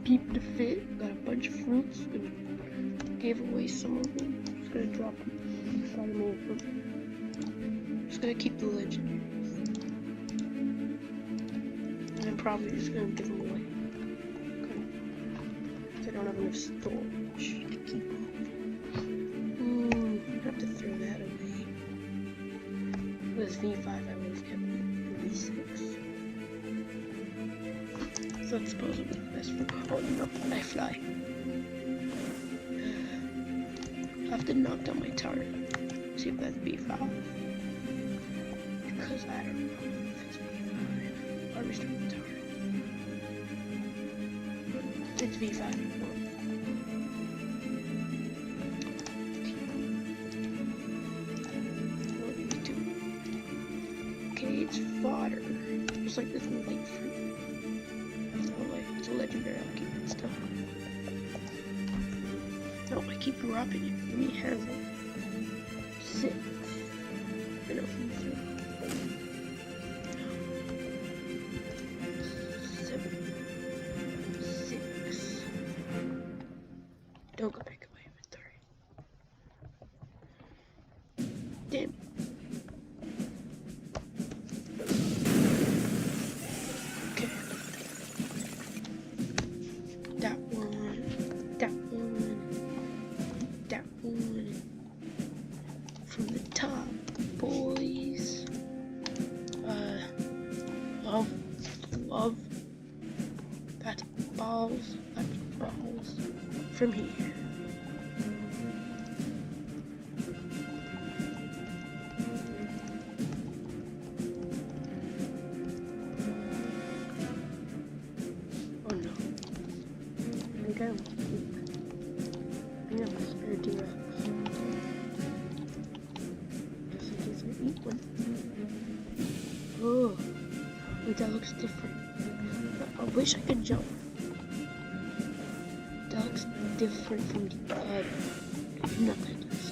peep the fit. Got a bunch of fruits. Gave away some of them. Just gonna drop them. Just gonna keep the legendaries. And I'm probably just gonna give them away. I don't have enough storage to keep all of them. I have to throw that away. If it was V5, I would have kept V6. So that's supposedly the best for. Oh no, I fly. I have to knock down my turret. See if that's V5. Because I don't know if it's V5. I'll restart the turret. It's V5. Okay, it's fodder. It's like this light fruit. It's a legendary. I'll keep it still. No, I keep dropping it. Let me have it. 6. I know, 3. 7. 6. Don't go back in my inventory. Damn. Okay. That one. From the top, boys. Love. That's balls. From here. Oh no. I think I have a spare T-Rex. Just in case I eat one. Oh, wait, that looks different. I wish I could jump. That looks different from the other. No, it does.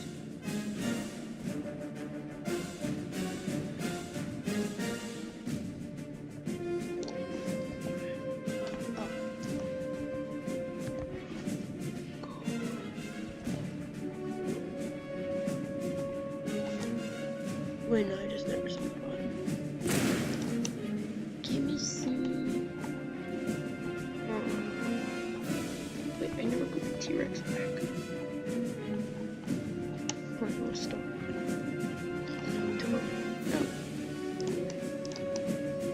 Wait, no, I just never saw the bottom. Give me some. Wait, I never put the T-Rex back. Where's my store?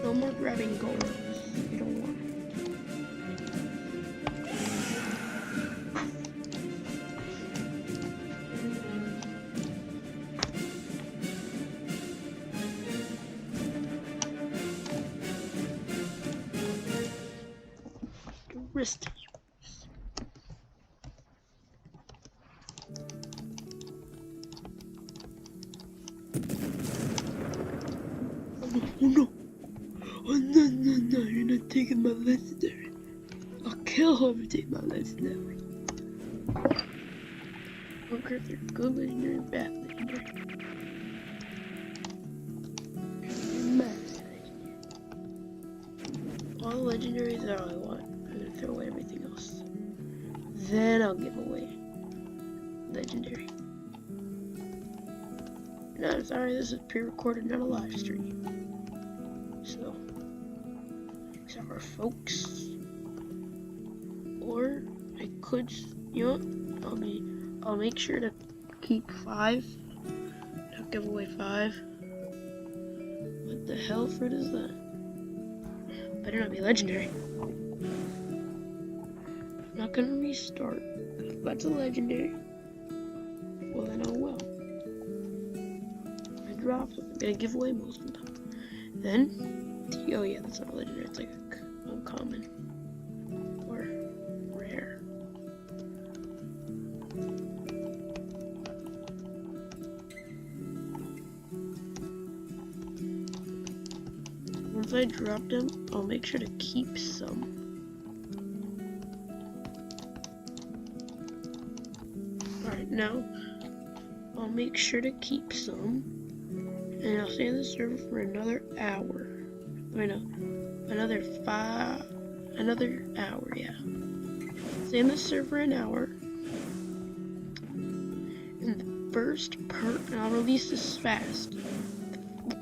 No more grabbing gold. You don't want it. Wrist use. Oh no! Oh no, you're not taking my legendary. I'll kill whoever takes my legendary. I don't care if they're good legendary or bad legendary. All the legendaries are all I want. I'm gonna throw away everything else. Then I'll give away legendary. No, I'm sorry, this is pre-recorded, not a live stream. So, sorry, folks. Or I could, you know, I'll make sure to keep 5. I'll give away 5. What the hell fruit is that? Better not be legendary. I'm not gonna restart. If that's a legendary, well then oh well. I dropped them. I'm gonna give away most of them. Then, oh yeah, that's not a legendary. It's like uncommon or rare. Once I drop them, I'll make sure to keep some. Alright, now I'll make sure to keep some, and I'll stay in the server for another hour. Wait, no, another hour, yeah. stay in the server an hour. In the first part, and I'll release this fast.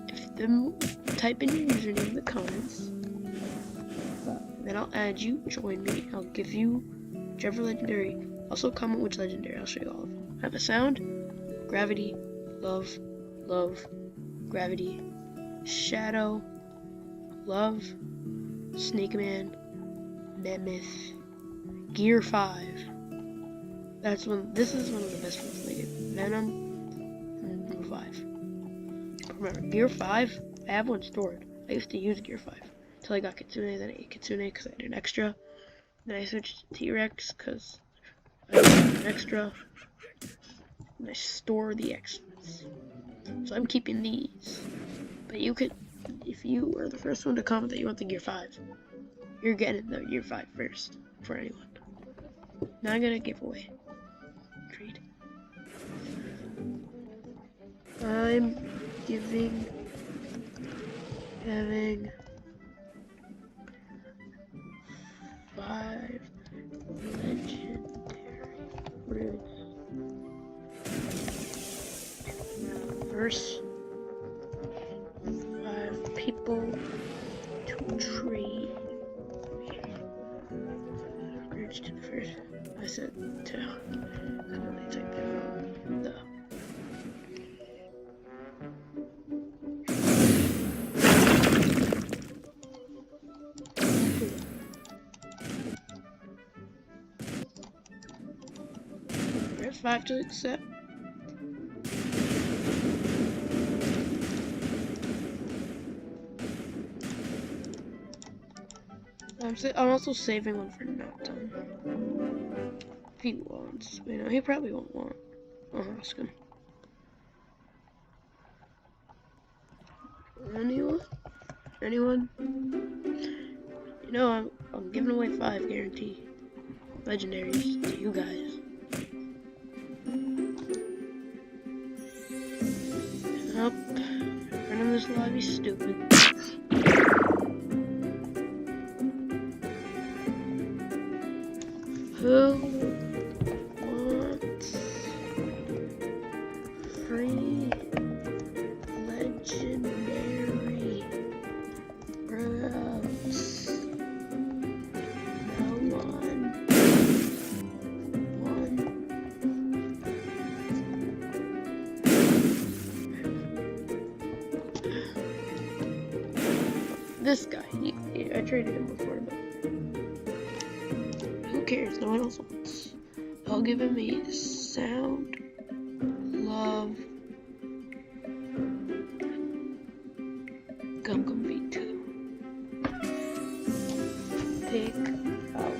If them type in your username in the comments, then I'll add you, join me, I'll give you whichever legendary. Also comment which legendary, I'll show you all of them. I have a sound, gravity, love, gravity, shadow, love, snake man, mammoth, gear 5. This is one of the best ones they get. Venom, and revive. Remember, gear 5, I have one stored. I used to use gear 5 until I got Kitsune, then I ate Kitsune because I had an extra. Then I switched to T-Rex because I had an extra. And I store the extras. So I'm keeping these. But you could, if you are the first one to comment that you want the gear 5, you're getting the gear 5 first for anyone. Now I'm gonna give away. Trade. I'm having 5 legendary roots. First 5 people to trade. Bridge to the first. I said to. I only typed it wrong. The. Press 5 to accept. I'm also saving one for not done. If he wants. You know, he probably won't want. I'll ask him. Anyone? You know, I'm giving away 5 guarantee legendaries to you guys. Nope. Running this lobby's stupid. Who wants free legendary bros? No one. This guy, I traded him before, but who cares? No one else wants. I'll give him a sound, love, Gum V2. Take out.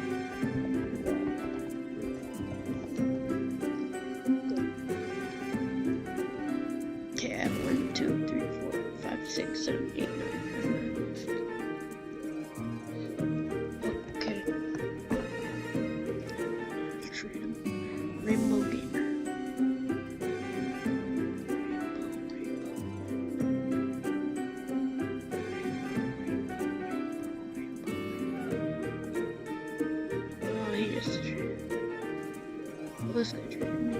Okay, I have 1, 2, 3, 4, 5, 6, 7, 8, 9. Rainbow Gamer. Oh, he just traded. This guy traded me.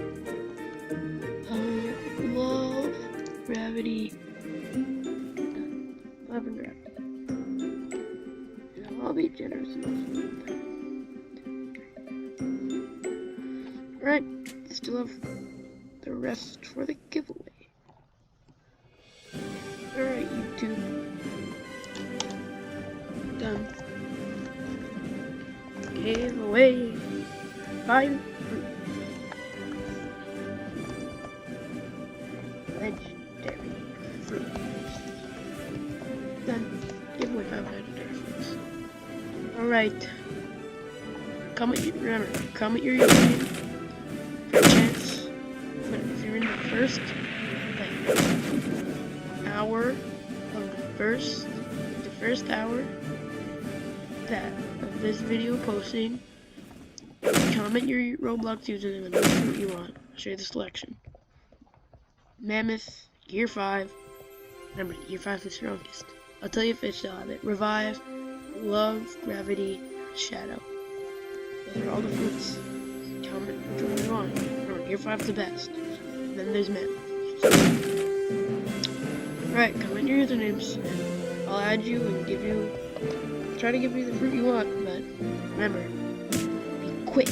Love, gravity. Love and gravity. I'll be generous enough. Alright, still have the rest for the giveaway. Alright, YouTube. Done. Gave away 5 legendary fruits. Done. Give away 5 legendary fruits. Alright. Comment your username. Chance, but if you're in the first hour of the first hour of this video posting, comment your Roblox username and what you want. I'll show you the selection. Mammoth, Gear 5. Remember, Gear 5 is the strongest. I'll tell you if it still have it. Revive, Love, Gravity, Shadow. Those are all the fruits. Comment which one you want. Remember, your 5's the best. And then there's men. Alright, comment your usernames, and I'll add you and try to give you the fruit you want, but remember, be quick.